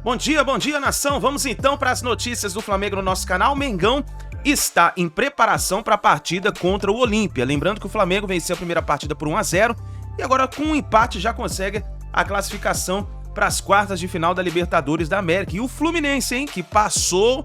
Bom dia, nação. Vamos então para as notícias do Flamengo no nosso canal. Mengão está em preparação para a partida contra o Olímpia. Lembrando que o Flamengo venceu a primeira partida por 1-0 e agora com um empate já consegue a classificação para as quartas de final da Libertadores da América. E o Fluminense, hein, que passou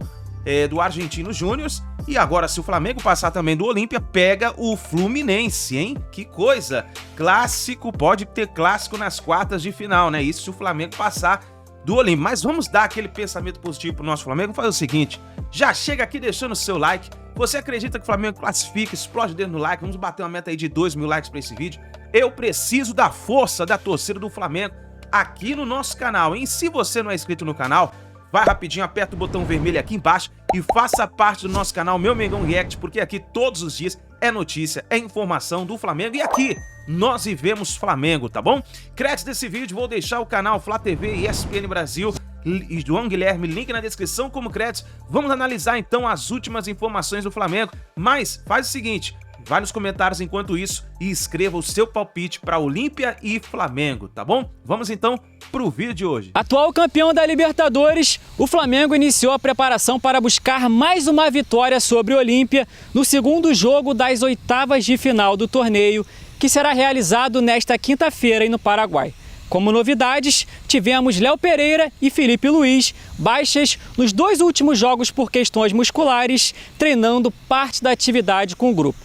do Argentino Júnior. E agora, se o Flamengo passar também do Olímpia, pega o Fluminense, hein? Que coisa! Clássico, pode ter clássico nas quartas de final, né? Isso se o Flamengo passar do Olímpia. Mas vamos dar aquele pensamento positivo pro nosso Flamengo. Fazer o seguinte, já chega aqui deixando o seu like. Você acredita que o Flamengo classifica? Explode o dedo no like. Vamos bater uma meta aí de 2.000 likes pra esse vídeo. Eu preciso da força da torcida do Flamengo aqui no nosso canal, hein? Se você não é inscrito no canal, vai rapidinho, aperta o botão vermelho aqui embaixo e faça parte do nosso canal Meu Mengão React, porque aqui todos os dias é notícia, é informação do Flamengo e aqui nós vivemos Flamengo, tá bom? Créditos desse vídeo, vou deixar o canal Flá TV e ESPN Brasil e João Guilherme, link na descrição como créditos. Vamos analisar então as últimas informações do Flamengo, mas faz o seguinte, vai nos comentários enquanto isso e escreva o seu palpite para Olímpia e Flamengo, tá bom? Vamos então pro vídeo de hoje. Atual campeão da Libertadores, o Flamengo iniciou a preparação para buscar mais uma vitória sobre o Olímpia no segundo jogo das oitavas de final do torneio, que será realizado nesta quinta-feira no Paraguai. Como novidades, tivemos Léo Pereira e Felipe Luiz, baixas nos dois últimos jogos por questões musculares, treinando parte da atividade com o grupo.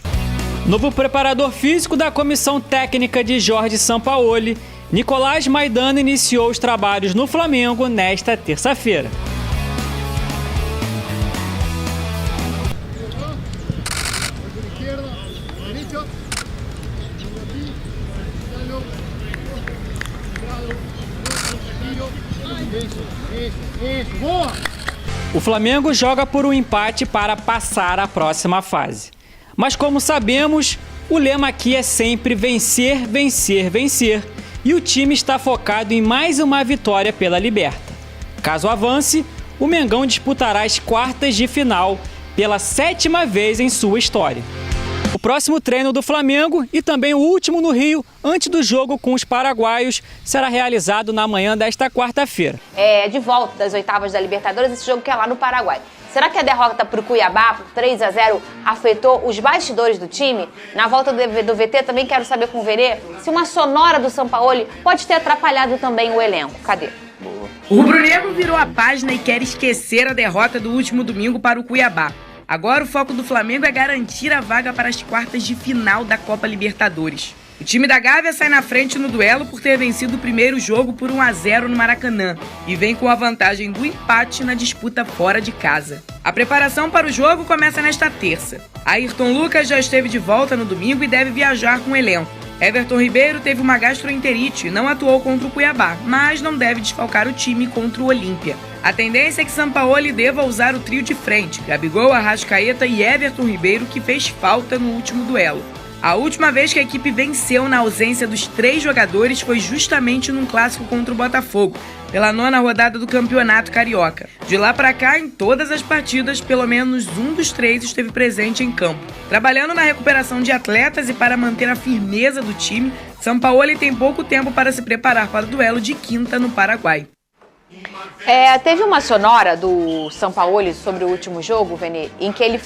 Novo preparador físico da comissão técnica de Jorge Sampaoli, Nicolás Maidana iniciou os trabalhos no Flamengo nesta terça-feira. O Flamengo joga por um empate para passar à próxima fase. Mas como sabemos, o lema aqui é sempre vencer, vencer, vencer. E o time está focado em mais uma vitória pela Liberta. Caso avance, o Mengão disputará as quartas de final pela 7ª vez em sua história. O próximo treino do Flamengo e também o último no Rio, antes do jogo com os paraguaios, será realizado na manhã desta quarta-feira. De volta das oitavas da Libertadores, esse jogo que é lá no Paraguai. Será que a derrota para o Cuiabá, por 3-0, afetou os bastidores do time? Na volta do VT, também quero saber com o Verê se uma sonora do Sampaoli pode ter atrapalhado também o elenco. Cadê? O rubro-negro virou a página e quer esquecer a derrota do último domingo para o Cuiabá. Agora o foco do Flamengo é garantir a vaga para as quartas de final da Copa Libertadores. O time da Gávea sai na frente no duelo por ter vencido o primeiro jogo por 1-0 no Maracanã e vem com a vantagem do empate na disputa fora de casa. A preparação para o jogo começa nesta terça. Ayrton Lucas já esteve de volta no domingo e deve viajar com o elenco. Everton Ribeiro teve uma gastroenterite e não atuou contra o Cuiabá, mas não deve desfalcar o time contra o Olímpia. A tendência é que Sampaoli deva usar o trio de frente, Gabigol, Arrascaeta e Everton Ribeiro, que fez falta no último duelo. A última vez que a equipe venceu na ausência dos 3 jogadores foi justamente num clássico contra o Botafogo, pela 9ª rodada do Campeonato Carioca. De lá pra cá, em todas as partidas, pelo menos um dos 3 esteve presente em campo. Trabalhando na recuperação de atletas e para manter a firmeza do time, Sampaoli tem pouco tempo para se preparar para o duelo de quinta no Paraguai. Teve uma sonora do Sampaoli sobre o último jogo, Venê, em que ele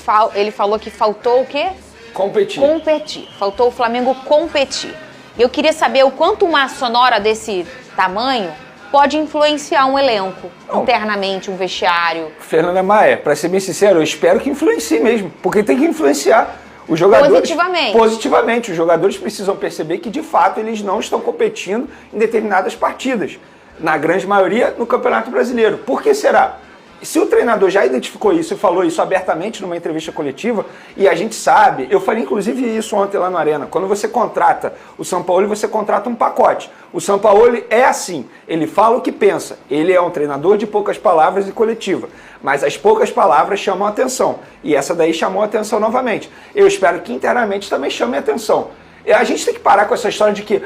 falou que faltou o quê? Competir. Faltou o Flamengo competir. Eu queria saber o quanto uma sonora desse tamanho pode influenciar um elenco, internamente, um vestiário. Fernanda Maia, para ser bem sincero, eu espero que influencie mesmo, porque tem que influenciar os jogadores positivamente. Os jogadores precisam perceber que, de fato, eles não estão competindo em determinadas partidas. Na grande maioria, no Campeonato Brasileiro. Por que será? Se o treinador já identificou isso e falou isso abertamente numa entrevista coletiva, e a gente sabe, eu falei inclusive isso ontem lá no Arena, quando você contrata o Sampaoli, você contrata um pacote. O Sampaoli é assim, ele fala o que pensa, ele é um treinador de poucas palavras e coletiva, mas as poucas palavras chamam a atenção, e essa daí chamou a atenção novamente. Eu espero que internamente também chame a atenção. A gente tem que parar com essa história de que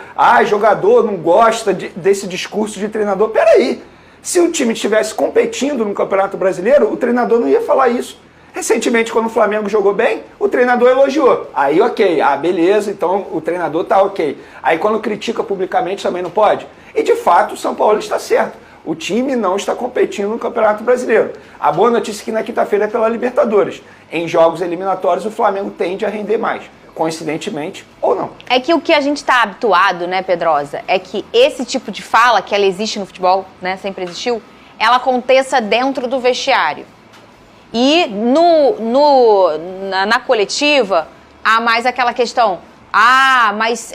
jogador não gosta desse discurso de treinador. Peraí, se o time estivesse competindo no Campeonato Brasileiro, o treinador não ia falar isso. Recentemente, quando o Flamengo jogou bem, o treinador elogiou. Aí, ok, beleza, então o treinador tá ok. Aí, quando critica publicamente, também não pode. E, de fato, o Sampaoli está certo. O time não está competindo no Campeonato Brasileiro. A boa notícia é que na quinta-feira é pela Libertadores. Em jogos eliminatórios, o Flamengo tende a render mais. Coincidentemente ou não. É que o que a gente está habituado, né, Pedrosa, é que esse tipo de fala, que ela existe no futebol, né, sempre existiu, ela aconteça dentro do vestiário. E na coletiva, há mais aquela questão, mas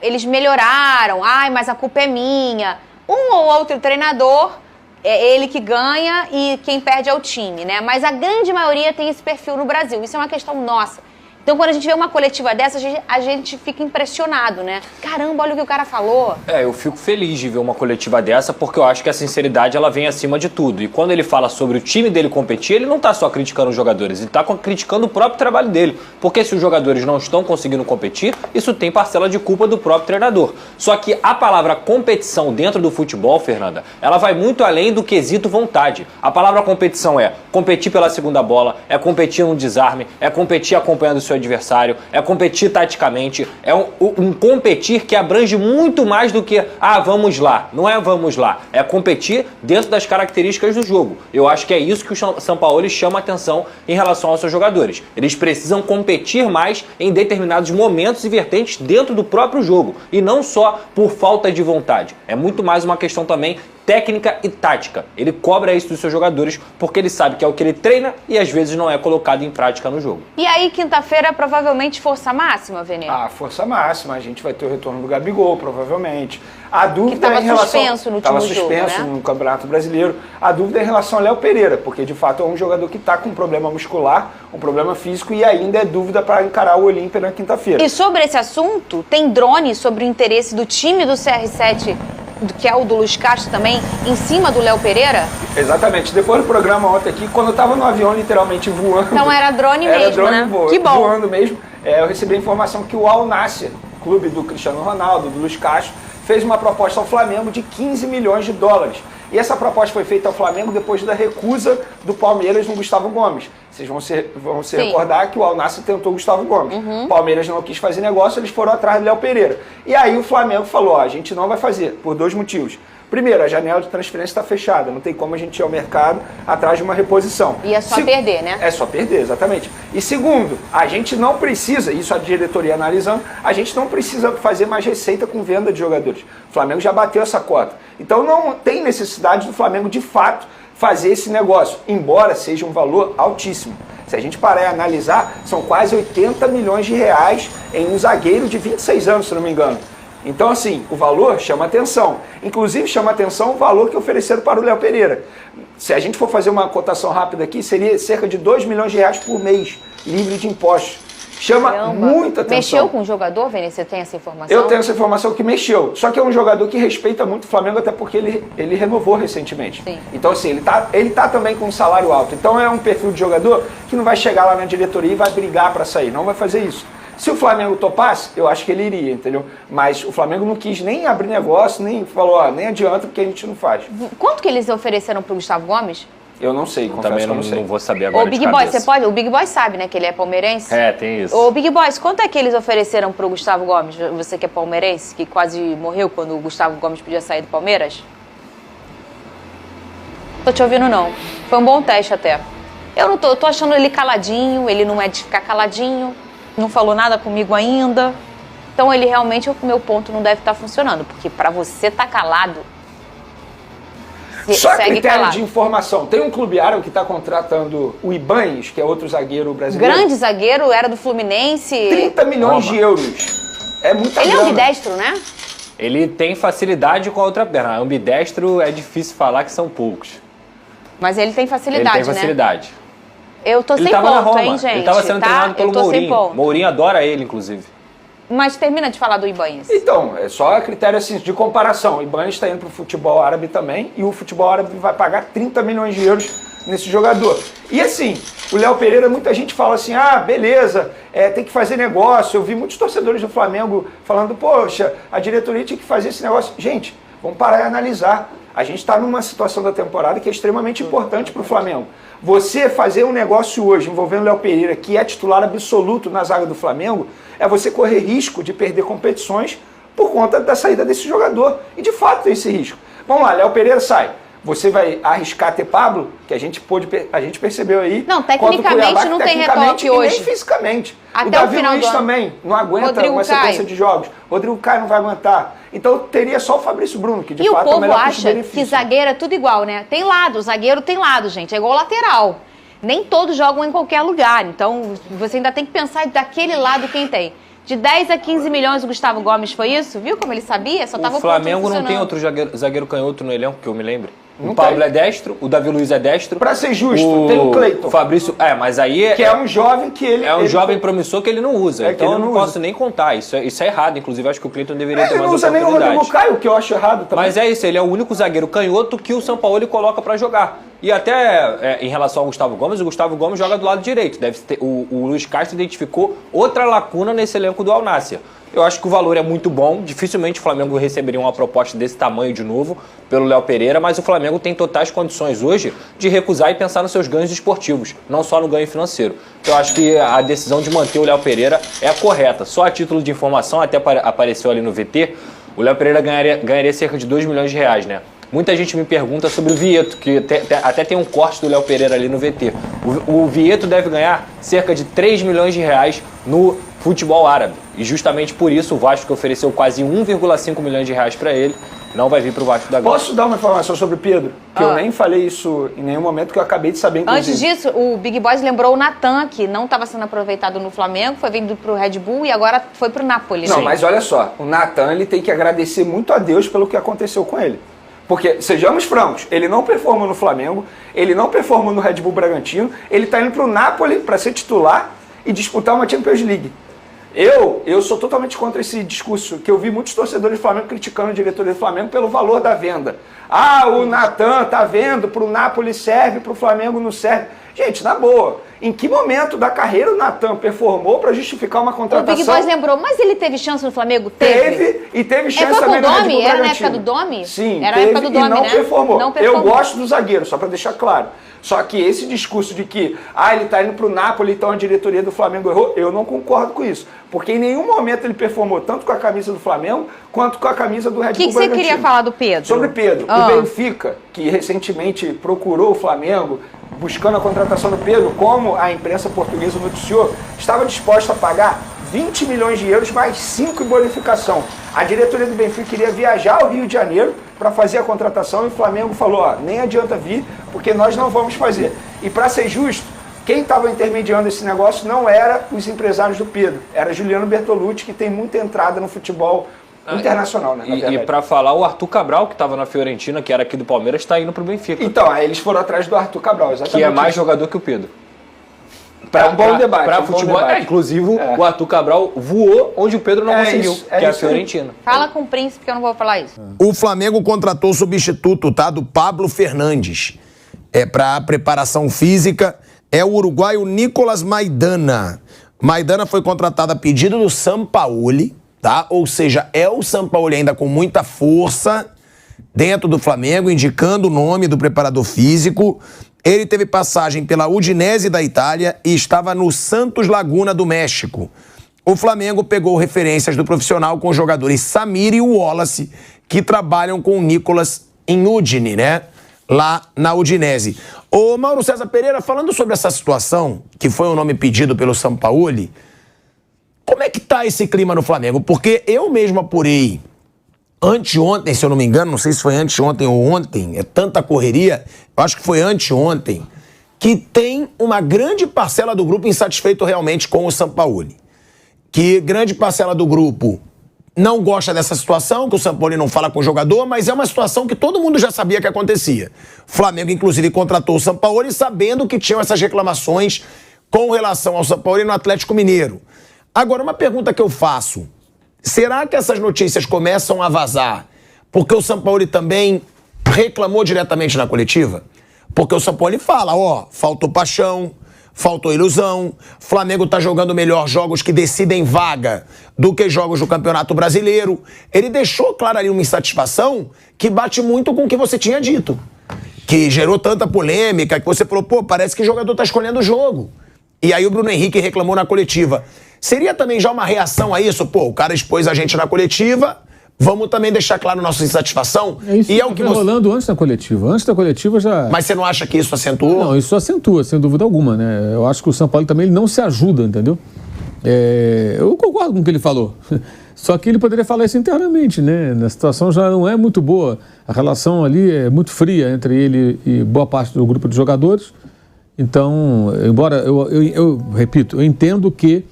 eles melhoraram, mas a culpa é minha. Um ou outro treinador, é ele que ganha e quem perde é o time, né? Mas a grande maioria tem esse perfil no Brasil, isso é uma questão nossa. Então, quando a gente vê uma coletiva dessa, a gente fica impressionado, né? Caramba, olha o que o cara falou. Eu fico feliz de ver uma coletiva dessa, porque eu acho que a sinceridade, ela vem acima de tudo. E quando ele fala sobre o time dele competir, ele não tá só criticando os jogadores, ele tá criticando o próprio trabalho dele. Porque se os jogadores não estão conseguindo competir, isso tem parcela de culpa do próprio treinador. Só que a palavra competição dentro do futebol, Fernanda, ela vai muito além do quesito vontade. A palavra competição é competir pela segunda bola, é competir no desarme, é competir acompanhando o seu adversário, é competir taticamente, é um competir que abrange muito mais do que vamos lá, não é vamos lá, é competir dentro das características do jogo. Eu acho que é isso que o Sampaoli chama atenção em relação aos seus jogadores. Eles precisam competir mais em determinados momentos e vertentes dentro do próprio jogo, e não só por falta de vontade. É muito mais uma questão também técnica e tática. Ele cobra isso dos seus jogadores porque ele sabe que é o que ele treina e às vezes não é colocado em prática no jogo. E aí, quinta-feira, provavelmente força máxima, Vene? Força máxima. A gente vai ter o retorno do Gabigol, provavelmente. A dúvida que estava suspenso no último jogo, Estava suspenso no Campeonato Brasileiro. A dúvida é em relação ao Léo Pereira, porque de fato é um jogador que está com um problema muscular, um problema físico e ainda é dúvida para encarar o Olímpia na quinta-feira. E sobre esse assunto, tem drone sobre o interesse do time do CR7, que é o do Luiz Castro também, em cima do Léo Pereira? Exatamente. Depois do programa ontem aqui, quando eu estava no avião literalmente voando... Então era drone mesmo, né? Que bom. Voando mesmo. Eu recebi a informação que o Al Nassr, clube do Cristiano Ronaldo, do Luiz Castro, fez uma proposta ao Flamengo de 15 milhões de dólares. E essa proposta foi feita ao Flamengo depois da recusa do Palmeiras no Gustavo Gomes. Vocês vão se recordar que o Al Nassr tentou o Gustavo Gomes. O Palmeiras não quis fazer negócio, eles foram atrás do Léo Pereira. E aí o Flamengo falou, a gente não vai fazer, por 2 motivos. Primeiro, a janela de transferência está fechada, não tem como a gente ir ao mercado atrás de uma reposição. E é só perder, né? É só perder, exatamente. E segundo, a gente não precisa, isso a diretoria analisando, a gente não precisa fazer mais receita com venda de jogadores. O Flamengo já bateu essa cota. Então não tem necessidade do Flamengo, de fato, fazer esse negócio, embora seja um valor altíssimo. Se a gente parar e analisar, são quase 80 milhões de reais em um zagueiro de 26 anos, se não me engano. Então, assim, o valor chama atenção. Inclusive, chama atenção o valor que ofereceram para o Léo Pereira. Se a gente for fazer uma cotação rápida aqui, seria cerca de 2 milhões de reais por mês, livre de impostos. Chama muita atenção. Mexeu com o jogador, Vene? Você tem essa informação? Eu tenho essa informação que mexeu. Só que é um jogador que respeita muito o Flamengo, até porque ele renovou recentemente. Sim. Então, assim, ele tá também com um salário alto. Então, é um perfil de jogador que não vai chegar lá na diretoria e vai brigar para sair. Não vai fazer isso. Se o Flamengo topasse, eu acho que ele iria, entendeu? Mas o Flamengo não quis nem abrir negócio, nem falou, nem adianta, porque a gente não faz. Quanto que eles ofereceram pro Gustavo Gomes? Eu não sei, confesso também que eu não sei. Não vou saber agora. Ô, Big Boy, você pode? O Big Boy sabe, né, que ele é palmeirense? Tem isso. Ô, Big Boy, quanto é que eles ofereceram pro Gustavo Gomes? Você que é palmeirense, que quase morreu quando o Gustavo Gomes podia sair do Palmeiras? Tô te ouvindo, não. Foi um bom teste até. Eu tô achando ele caladinho, ele não é de ficar caladinho. Não falou nada comigo ainda. Então ele realmente, o meu ponto não deve estar funcionando. Porque pra você tá calado, só segue critério calado. de informação. Tem um clube árabe que está contratando o Ibanes, que é outro zagueiro brasileiro. Grande zagueiro, era do Fluminense. 30 milhões de euros. É muita grana. Ele é ambidestro, né? Ele tem facilidade com a outra perna. Ambidestro é difícil falar que são poucos. Mas ele tem facilidade, né? Ele tem facilidade. Eu tô sem ponto, hein, gente? Ele estava sendo treinado pelo Mourinho. Mourinho adora ele, inclusive. Mas termina de falar do Ibanes. Então, é só critério assim, de comparação. O Ibanes está indo para o futebol árabe também, e o futebol árabe vai pagar 30 milhões de euros nesse jogador. E assim, o Léo Pereira, muita gente fala assim, beleza, tem que fazer negócio. Eu vi muitos torcedores do Flamengo falando, poxa, a diretoria tinha que fazer esse negócio. Gente, vamos parar e analisar. A gente está numa situação da temporada que é extremamente importante para o Flamengo. Você fazer um negócio hoje envolvendo o Léo Pereira, que é titular absoluto na zaga do Flamengo, é você correr risco de perder competições por conta da saída desse jogador. E de fato tem esse risco. Vamos lá, Léo Pereira sai. Você vai arriscar ter Pablo, que a gente percebeu aí. Não, tecnicamente Cuiabá, não tem retoque hoje. Nem fisicamente. Até o Davi final Luiz do ano também não aguenta Rodrigo uma sequência Caio. de jogos. Rodrigo Caio não vai aguentar. Então teria só o Fabrício Bruno, que de e fato o é o povo melhor acha custo-benefício. que zagueiro é tudo igual, né? Tem lado, zagueiro tem lado, gente. É igual lateral. Nem todos jogam em qualquer lugar. Então você ainda tem que pensar daquele lado quem tem. De 10 a 15 milhões o Gustavo Gomes foi isso? Viu como ele sabia? Só tava o Flamengo não tem outro zagueiro canhoto no elenco, que eu me lembre. O Pablo é destro, o Davi Luiz é destro. Pra ser justo, tem o Cleiton. O Fabrício, mas aí... Que é um jovem que ele... É um jovem promissor que ele não usa. Então eu não posso nem contar. Isso é errado. Inclusive, acho que o Cleiton deveria ter mais oportunidade. Ele não usa nem o Rodrigo Caio, que eu acho errado também. Mas é isso, ele é o único zagueiro canhoto que o Sampaoli coloca pra jogar. E até em relação ao Gustavo Gomes, o Gustavo Gomes joga do lado direito. O Luiz Castro identificou outra lacuna nesse elenco do Al Nassr. Eu acho que o valor é muito bom. Dificilmente o Flamengo receberia uma proposta desse tamanho de novo pelo Léo Pereira, mas o Flamengo tem totais condições hoje de recusar e pensar nos seus ganhos esportivos, não só no ganho financeiro. Eu acho que a decisão de manter o Léo Pereira é a correta. Só a título de informação, até apareceu ali no VT, o Léo Pereira ganharia cerca de 2 milhões de reais, né? Muita gente me pergunta sobre o Vieto, que até tem um corte do Léo Pereira ali no VT. O Vieto deve ganhar cerca de 3 milhões de reais no futebol árabe. E justamente por isso o Vasco, que ofereceu quase 1,5 milhões de reais para ele, não vai vir para o Vasco da Gama. Posso dar uma informação sobre o Pedro? Que eu nem falei isso em nenhum momento, que eu acabei de saber, inclusive. Antes disso, o Big Boys lembrou o Natan, que não estava sendo aproveitado no Flamengo, foi vendido para o Red Bull e agora foi para o Napoli. Não, mas olha só, o Natan ele tem que agradecer muito a Deus pelo que aconteceu com ele. Porque, sejamos francos, ele não performou no Flamengo, ele não performou no Red Bull Bragantino, ele está indo para o Napoli para ser titular e disputar uma Champions League. Eu sou totalmente contra esse discurso, que eu vi muitos torcedores do Flamengo criticando a diretoria do Flamengo pelo valor da venda. O Natan tá vendo, pro Napoli serve, pro Flamengo não serve. Gente, na boa, em que momento da carreira o Natan performou para justificar uma contratação? O Big Boys lembrou, mas ele teve chance no Flamengo? Teve chance também no Red Bull Bragantino. Era na época do Domi? Sim, era na época do Domi, e não né? performou. Não performou. Eu gosto do zagueiro, só para deixar claro. Só que esse discurso de que ele tá indo pro Napoli, então a diretoria do Flamengo errou, eu não concordo com isso. Porque em nenhum momento ele performou tanto com a camisa do Flamengo, quanto com a camisa do Red Bull Bragantino. O que você queria falar do Pedro? Sobre Pedro. O Benfica, que recentemente procurou o Flamengo, buscando a contratação do Pedro, como a imprensa portuguesa noticiou, estava disposta a pagar 20 milhões de euros mais 5 em bonificação. A diretoria do Benfica queria viajar ao Rio de Janeiro para fazer a contratação e o Flamengo falou, nem adianta vir, porque nós não vamos fazer. E para ser justo, quem estava intermediando esse negócio não era os empresários do Pedro, era Juliano Bertolucci, que tem muita entrada no futebol internacional, né? E para falar, o Arthur Cabral, que estava na Fiorentina, que era aqui do Palmeiras, está indo para o Benfica. Então, aí eles foram atrás do Arthur Cabral, exatamente. Que é mais jogador que o Pedro. É um bom debate. Para futebol, inclusive o Arthur Cabral voou onde o Pedro não conseguiu, isso, que é a Fiorentina. Fala com o Príncipe, que eu não vou falar isso. O Flamengo contratou o substituto, tá? Do Pablo Fernandes. Para preparação física, é o uruguaio Nicolas Maidana. Maidana foi contratado a pedido do Sampaoli, tá? Ou seja, é o Sampaoli ainda com muita força dentro do Flamengo, indicando o nome do preparador físico. Ele teve passagem pela Udinese da Itália e estava no Santos Laguna do México. O Flamengo pegou referências do profissional com os jogadores Samir e Wallace, que trabalham com o Nicolas em Udine, né? Lá na Udinese. Ô Mauro César Pereira, falando sobre essa situação, que foi um nome pedido pelo Sampaoli, como é que tá esse clima no Flamengo? Porque eu mesmo apurei anteontem, se eu não me engano, não sei se foi anteontem ou ontem, é tanta correria, eu acho que foi anteontem, que tem uma grande parcela do grupo insatisfeito realmente com o Sampaoli. Que grande parcela do grupo não gosta dessa situação, que o Sampaoli não fala com o jogador, mas é uma situação que todo mundo já sabia que acontecia. O Flamengo, inclusive, contratou o Sampaoli sabendo que tinham essas reclamações com relação ao Sampaoli no Atlético Mineiro. Agora, uma pergunta que eu faço. Será que essas notícias começam a vazar porque o Sampaoli também reclamou diretamente na coletiva? Porque o Sampaoli fala, faltou paixão, faltou ilusão, Flamengo tá jogando melhor jogos que decidem vaga do que jogos do Campeonato Brasileiro. Ele deixou claro ali uma insatisfação que bate muito com o que você tinha dito. Que gerou tanta polêmica, que você falou, parece que o jogador tá escolhendo o jogo. E aí o Bruno Henrique reclamou na coletiva. Seria também já uma reação a isso? O cara expôs a gente na coletiva, Vamos também deixar claro nossa insatisfação. Isso e é o que rolando antes da coletiva. Antes da coletiva já... Mas você não acha que isso acentuou? Não, isso acentua, sem dúvida alguma, né? Eu acho que o São Paulo também ele não se ajuda, entendeu? Eu concordo com o que ele falou. Só que ele poderia falar isso internamente, né? A situação já não é muito boa. A relação ali é muito fria entre ele e boa parte do grupo de jogadores. Então, embora eu repito, eu entendo que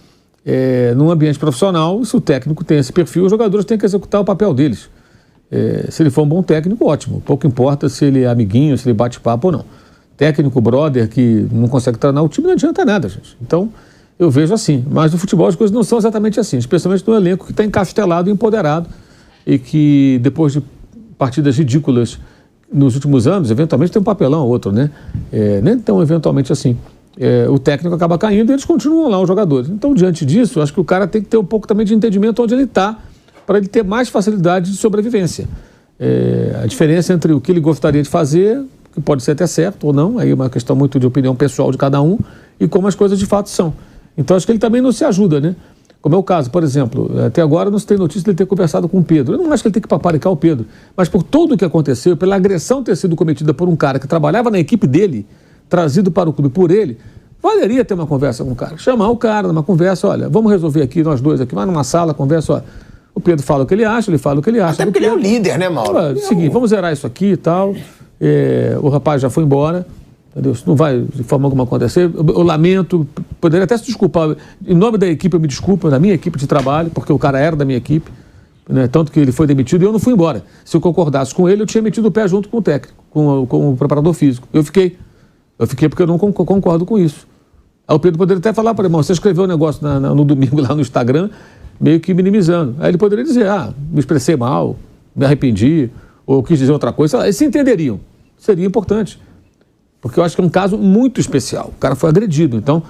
num ambiente profissional, se o técnico tem esse perfil, os jogadores têm que executar o papel deles. Se ele for um bom técnico, ótimo. Pouco importa se ele é amiguinho, se ele bate papo ou não. Técnico, brother, que não consegue treinar o time, não adianta nada, gente. Então, eu vejo assim. Mas no futebol as coisas não são exatamente assim. Especialmente no elenco que está encastelado e empoderado e que, depois de partidas ridículas nos últimos anos, eventualmente tem um papelão ou outro, né? Nem tão eventualmente assim. O técnico acaba caindo e eles continuam lá, os jogadores. Então, diante disso, acho que o cara tem que ter um pouco também de entendimento onde ele está, para ele ter mais facilidade de sobrevivência. A diferença entre o que ele gostaria de fazer, que pode ser até certo ou não, aí é uma questão muito de opinião pessoal de cada um, e como as coisas de fato são. Então, acho que ele também não se ajuda, né? Como é o caso, por exemplo, até agora não se tem notícia de ele ter conversado com o Pedro. Eu não acho que ele tem que paparicar o Pedro, mas por tudo o que aconteceu, pela agressão ter sido cometida por um cara que trabalhava na equipe dele, trazido para o clube por ele, valeria ter uma conversa com o cara. Chamar o cara numa conversa, olha, vamos resolver aqui, nós dois aqui, vai numa sala, conversa, ó. O Pedro fala o que ele acha, ele fala o que ele acha. Até porque ele é o líder, né, Mauro? Seguinte, vamos zerar isso aqui e tal. O rapaz já foi embora. Entendeu? Isso não vai de forma alguma acontecer. Eu lamento, poderia até se desculpar. Em nome da equipe, eu me desculpo, da minha equipe de trabalho, porque o cara era da minha equipe, né? Tanto que ele foi demitido e eu não fui embora. Se eu concordasse com ele, eu tinha metido o pé junto com o técnico, com o preparador físico. Eu fiquei porque eu não concordo com isso. Aí o Pedro poderia até falar para ele, irmão, você escreveu um negócio no domingo lá no Instagram, meio que minimizando. Aí ele poderia dizer, me expressei mal, me arrependi, ou quis dizer outra coisa. Eles se entenderiam. Seria importante. Porque eu acho que é um caso muito especial. O cara foi agredido, então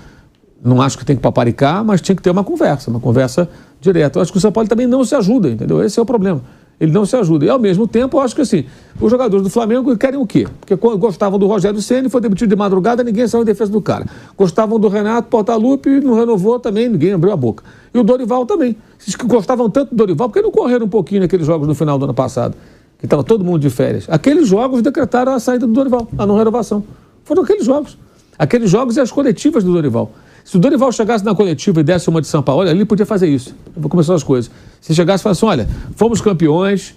não acho que tem que paparicar, mas tinha que ter uma conversa direta. Eu acho que o São Paulo também não se ajuda, entendeu? Esse é o problema. Ele não se ajuda. E ao mesmo tempo, eu acho que assim, os jogadores do Flamengo querem o quê? Porque gostavam do Rogério Ceni, foi demitido de madrugada, ninguém saiu em defesa do cara. Gostavam do Renato Portaluppi, não renovou também, ninguém abriu a boca. E o Dorival também. Esses que gostavam tanto do Dorival, por que não correram um pouquinho naqueles jogos no final do ano passado? Que estava todo mundo de férias. Aqueles jogos decretaram a saída do Dorival, a não renovação. Foram aqueles jogos. Aqueles jogos e as coletivas do Dorival. Se o Dorival chegasse na coletiva e desse uma de São Paulo, ele podia fazer isso. Eu vou começar as coisas. Se chegasse e falasse, olha, fomos campeões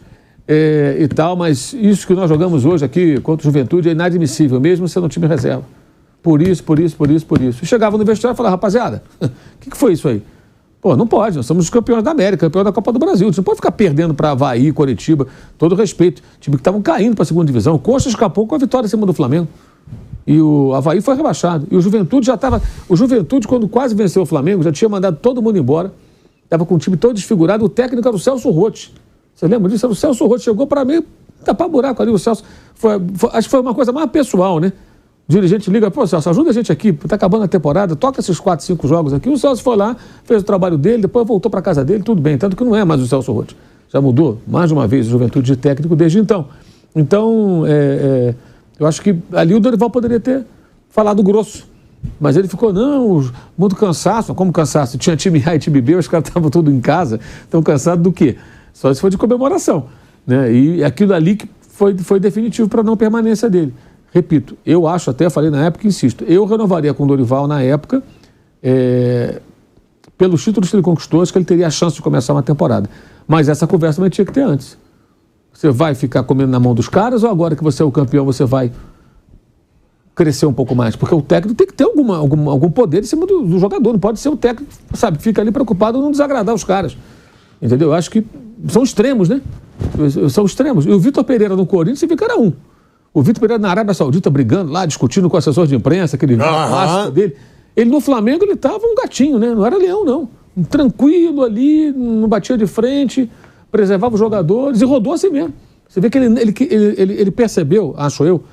e tal, mas isso que nós jogamos hoje aqui contra o Juventude é inadmissível, mesmo sendo um time reserva. Por isso. E chegava no vestiário e falava, rapaziada, o que foi isso aí? Pô, não pode, nós somos os campeões da América, campeões da Copa do Brasil. Você não pode ficar perdendo para Avaí, Coritiba, todo respeito. Time que estavam caindo para a segunda divisão. O Coxa escapou com a vitória em cima do Flamengo. E o Avaí foi rebaixado. E o Juventude já estava... O Juventude, quando quase venceu o Flamengo, já tinha mandado todo mundo embora. Estava com o time todo desfigurado. O técnico era o Celso Roth. Você lembra disso? Era o Celso Roth. Chegou para mim, tapar buraco ali. O Celso... acho que foi uma coisa mais pessoal, né? O dirigente liga, pô, Celso, ajuda a gente aqui. Está acabando a temporada. Toca esses 4, 5 jogos aqui. O Celso foi lá, fez o trabalho dele, depois voltou para casa dele. Tudo bem. Tanto que não é mais o Celso Roth. Já mudou mais de uma vez o Juventude de técnico desde então. Então, eu acho que ali o Dorival poderia ter falado grosso. Mas ele ficou, não, muito cansaço. Como cansaço? Tinha time A e time B, os caras estavam todos em casa. Estão cansados do quê? Só se for de comemoração. Né? E aquilo ali que foi definitivo para a não permanência dele. Repito, eu acho, até falei na época, insisto, eu renovaria com o Dorival na época, pelos títulos que ele conquistou, acho que ele teria a chance de começar uma temporada. Mas essa conversa também tinha que ter antes. Você vai ficar comendo na mão dos caras ou agora que você é o campeão você vai crescer um pouco mais? Porque o técnico tem que ter algum poder em cima do jogador. Não pode ser o técnico, sabe, fica ali preocupado em não desagradar os caras. Entendeu? Eu acho que são extremos, né? São extremos. E o Vitor Pereira no Corinthians, você vê que era um. O Vitor Pereira na Arábia Saudita brigando lá, discutindo com o assessor de imprensa, aquele clássico dele. Ele no Flamengo, ele estava um gatinho, né? Não era leão, não. Tranquilo ali, não batia de frente, preservava os jogadores e rodou assim mesmo. Você vê que ele percebeu, acho eu,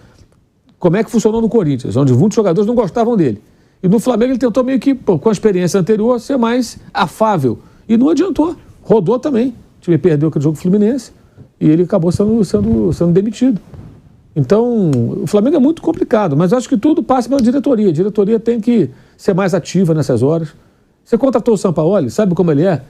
como é que funcionou no Corinthians, onde muitos jogadores não gostavam dele. E no Flamengo ele tentou meio que, com a experiência anterior, ser mais afável. E não adiantou. Rodou também. O time perdeu aquele jogo Fluminense e ele acabou sendo demitido. Então, o Flamengo é muito complicado, mas eu acho que tudo passa pela diretoria. A diretoria tem que ser mais ativa nessas horas. Você contratou o Sampaoli, sabe como ele é?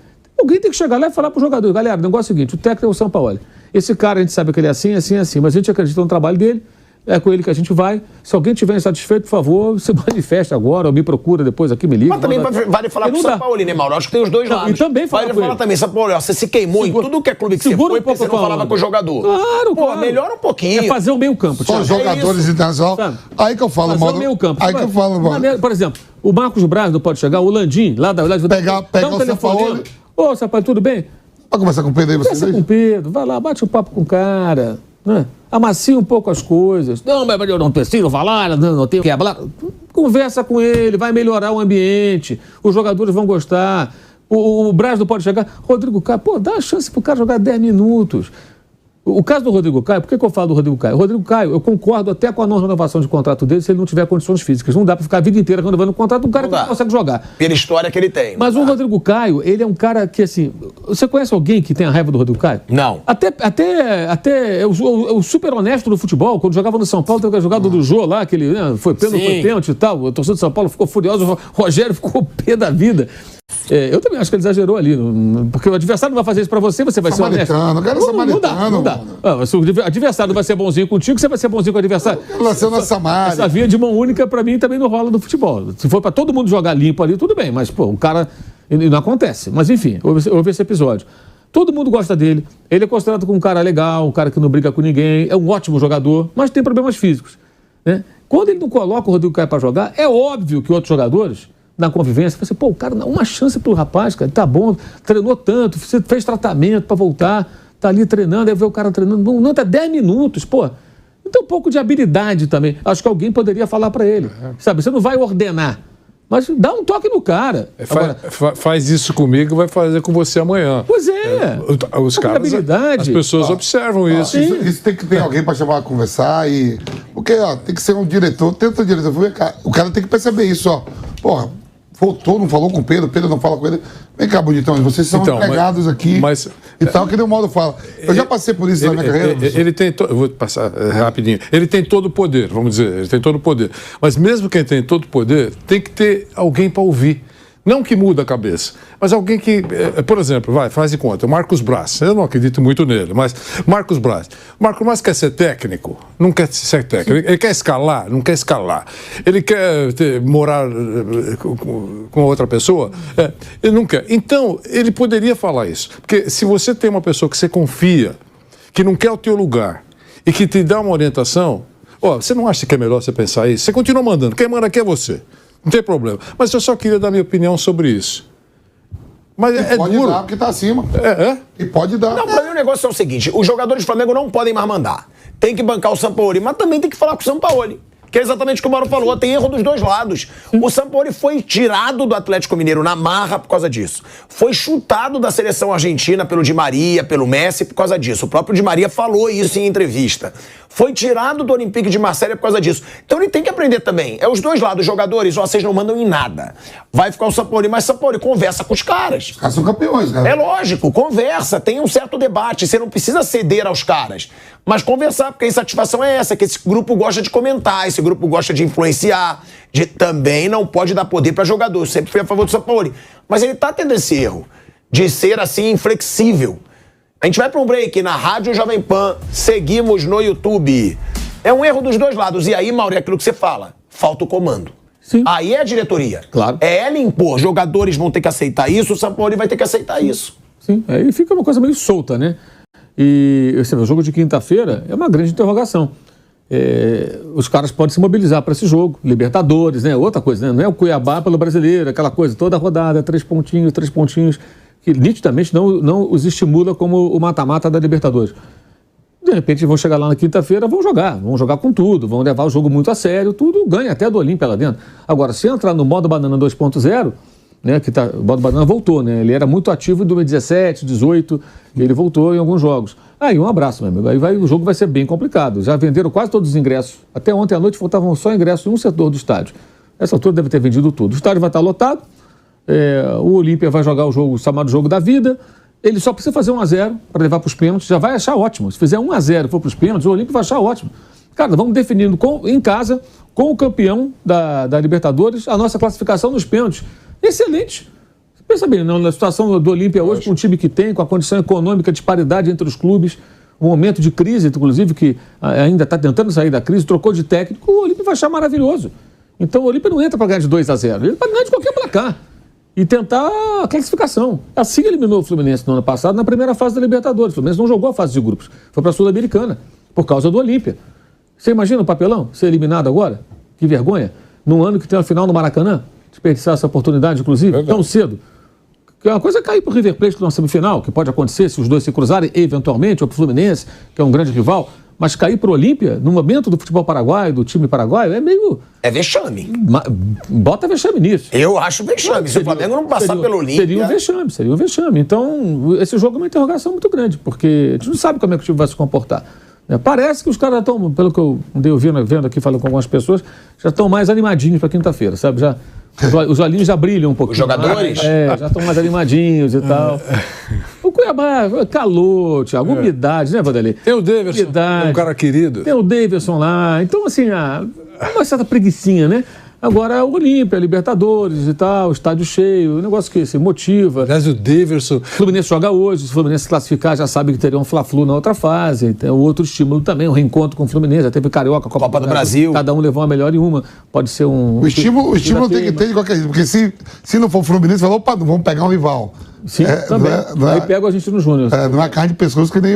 Alguém tem que chegar lá e falar pro jogador, galera, o negócio é o seguinte, o técnico é o Sampaoli. Esse cara, a gente sabe que ele é assim, assim, assim, mas a gente acredita no trabalho dele, é com ele que a gente vai. Se alguém estiver insatisfeito, por favor, você manifesta agora, ou me procura depois aqui, me liga. Mas também vale falar pro Sampaoli, né, Mauro? Acho que tem os dois lados. E também vale falar também, Sampaoli, você se queimou em tudo que é clube que você foi, porque você não falava com o jogador. Claro, pô, melhora um pouquinho. É fazer o meio campo. Só os jogadores internacionais. Aí que eu falo, Mauro. Meio campo. Aí que eu falo, Mauro. Por exemplo, o Marcos Braz não pode chegar, o Landim, lá da... Pegar o Sampaoli. Ô, Sampaoli, tudo bem? Vai conversar com o Pedro aí, Conversa com o Pedro, vai lá, bate um papo com o cara, né? Amacia um pouco as coisas. Não, mas eu não preciso falar, não tenho que falar. Conversa com ele, vai melhorar o ambiente, os jogadores vão gostar. O Braz não pode chegar. Rodrigo Caio, pô, dá a chance pro cara jogar 10 minutos. O caso do Rodrigo Caio, por que eu falo do Rodrigo Caio? O Rodrigo Caio, eu concordo até com a não renovação de contrato dele se ele não tiver condições físicas. Não dá pra ficar a vida inteira renovando o contrato de um cara que não consegue jogar. Pela história que ele tem. Mas o Rodrigo Caio, ele é um cara que, assim... Você conhece alguém que tem a raiva do Rodrigo Caio? Não. Até o super honesto do futebol, quando jogava no São Paulo, teve a jogada do Jô lá, que ele foi pênalti e tal. O torcedor do São Paulo ficou furioso, o Rogério ficou pé da vida. Eu também acho que ele exagerou ali, porque o adversário não vai fazer isso pra você, você vai ser honesto. Não dá. Se o adversário vai ser bonzinho contigo, você vai ser bonzinho com o adversário. Essa via de mão única, pra mim, também não rola no futebol. Se for pra todo mundo jogar limpo ali, tudo bem, mas, pô, o cara... Não acontece. Mas, enfim, houve esse episódio. Todo mundo gosta dele. Ele é considerado como um cara legal, um cara que não briga com ninguém, é um ótimo jogador, mas tem problemas físicos, né? Quando ele não coloca o Rodrigo Caio pra jogar, é óbvio que outros jogadores... na convivência, você, pô, o cara dá uma chance pro rapaz, cara, tá bom, treinou tanto, fez tratamento pra voltar, tá ali treinando, aí vê o cara treinando, não, tá 10 minutos, pô. Então um pouco de habilidade também. Acho que alguém poderia falar pra ele, sabe? Você não vai ordenar, mas dá um toque no cara. Agora, faz isso comigo, vai fazer com você amanhã. Pois é. Os caras, as pessoas observam isso. Isso tem que ter alguém pra chamar a conversar e... Porque, ó, tem que ser um diretor, tenta o diretor, o cara tem que perceber isso, ó. Porra, voltou, não falou com o Pedro não fala com ele. Vem cá, bonitão, vocês são empregados aqui e tal, que nem o Mauro fala. Eu já passei por isso na minha carreira. Ele tem, eu vou passar rapidinho, ele tem todo o poder, vamos dizer, ele tem todo o poder. Mas mesmo quem tem todo o poder, tem que ter alguém para ouvir. Não que muda a cabeça, mas alguém que, por exemplo, faz de conta, o Marcos Braz, eu não acredito muito nele, mas Marcos Braz quer ser técnico? Não quer ser técnico. Ele quer escalar? Não quer escalar. Ele quer morar com outra pessoa? Ele não quer. Então, ele poderia falar isso. Porque se você tem uma pessoa que você confia, que não quer o teu lugar e que te dá uma orientação, você não acha que é melhor você pensar isso? Você continua mandando. Quem manda aqui é você. Não tem problema. Mas eu só queria dar minha opinião sobre isso. Mas pode duro. Dar, porque tá acima. E pode dar. Não, pra mim o negócio é o seguinte, os jogadores do Flamengo não podem mais mandar. Tem que bancar o Sampaoli, mas também tem que falar com o Sampaoli. Que é exatamente o que o Mauro falou, tem erro dos dois lados. O Sampaoli foi tirado do Atlético Mineiro na marra por causa disso. Foi chutado da seleção argentina pelo Di Maria, pelo Messi por causa disso. O próprio Di Maria falou isso em entrevista. Foi tirado do Olympique de Marselha por causa disso. Então ele tem que aprender também. É os dois lados, os jogadores, vocês não mandam em nada. Vai ficar o Sampaoli, mas Sampaoli, conversa com os caras. Os caras são campeões, cara. É lógico, conversa, tem um certo debate. Você não precisa ceder aos caras. Mas conversar, porque a insatisfação é essa, que esse grupo gosta de comentar, esse grupo gosta de influenciar, também não pode dar poder para jogador. Eu sempre fui a favor do Sampaoli. Mas ele tá tendo esse erro de ser assim inflexível. A gente vai para um break na Rádio Jovem Pan, seguimos no YouTube. É um erro dos dois lados. E aí, Mauro, é aquilo que você fala, falta o comando. Sim. Aí é a diretoria. Claro. É ela impor. Jogadores vão ter que aceitar isso, o Sampaoli vai ter que aceitar isso. Sim, aí fica uma coisa meio solta, né? E o jogo de quinta-feira é uma grande interrogação. Os caras podem se mobilizar para esse jogo, Libertadores, né? Outra coisa, né? Não é o Cuiabá pelo Brasileiro, aquela coisa, toda a rodada, 3 pontinhos, que nitidamente não os estimula como o mata-mata da Libertadores. De repente vão chegar lá na quinta-feira, vão jogar com tudo, vão levar o jogo muito a sério, tudo ganha até do Olímpia lá dentro. Agora, se entrar no modo Banana 2.0, né, o modo Banana voltou, né? Ele era muito ativo em 2017, 2018, e ele voltou em alguns jogos. Aí um abraço, meu amigo. Aí o jogo vai ser bem complicado. Já venderam quase todos os ingressos. Até ontem à noite faltavam só ingressos em um setor do estádio. Essa altura deve ter vendido tudo. O estádio vai estar lotado, o Olímpia vai jogar o jogo chamado Jogo da Vida. Ele só precisa fazer 1-0 para levar para os pênaltis, já vai achar ótimo. Se fizer 1-0 e for para os pênaltis, o Olímpia vai achar ótimo. Cara, vamos definindo em casa, com o campeão da Libertadores, a nossa classificação nos pênaltis. Excelente. Pensa bem, na situação do Olímpia hoje, com o time que tem, com a condição econômica, a disparidade entre os clubes, um momento de crise, inclusive, que ainda está tentando sair da crise, trocou de técnico, o Olímpia vai achar maravilhoso. Então o Olímpia não entra para ganhar de 2-0, ele vai ganhar de qualquer placar e tentar a classificação. Assim eliminou o Fluminense no ano passado, na primeira fase da Libertadores. O Fluminense não jogou a fase de grupos, foi para a Sul-Americana, por causa do Olímpia. Você imagina o papelão ser eliminado agora? Que vergonha. Num ano que tem a final no Maracanã, desperdiçar essa oportunidade, inclusive, tão cedo. Que uma coisa é cair para o River Plate na semifinal, que pode acontecer se os dois se cruzarem, eventualmente, ou para o Fluminense, que é um grande rival, mas cair para o Olímpia, no momento do futebol paraguaio, do time paraguaio, é meio... É vexame. Bota vexame nisso. Eu acho vexame. Se o Flamengo não passar pelo Olímpia... Seria um vexame. Então, esse jogo é uma interrogação muito grande, porque a gente não sabe como é que o time vai se comportar. Parece que os caras estão, pelo que eu andei vendo aqui, falando com algumas pessoas, já estão mais animadinhos para quinta-feira, sabe? Já... Os olhinhos já brilham um pouquinho. Os jogadores? Já estão mais animadinhos e tal. O Cuiabá, calor, Thiago, umidade, né, Vanderlei? Tem o Davidson, um cara querido. Tem o Davidson lá. Então, assim, uma certa preguicinha, né? Agora, o Olímpia, Libertadores e tal, estádio cheio, um negócio que se motiva. Aliás, o Davidson... O Fluminense joga hoje, se o Fluminense se classificar, já sabe que teria um Fla-Flu na outra fase. Tem outro estímulo também, um reencontro com o Fluminense. Já teve Carioca, Copa do Brasil. Cada um levou a melhor em uma. Pode ser um... O estímulo tem que ter de qualquer jeito, porque se não for o Fluminense, opa, vamos pegar um rival. Sim, também. Aí pega a gente no Júnior. Não é carne de pescoço que nem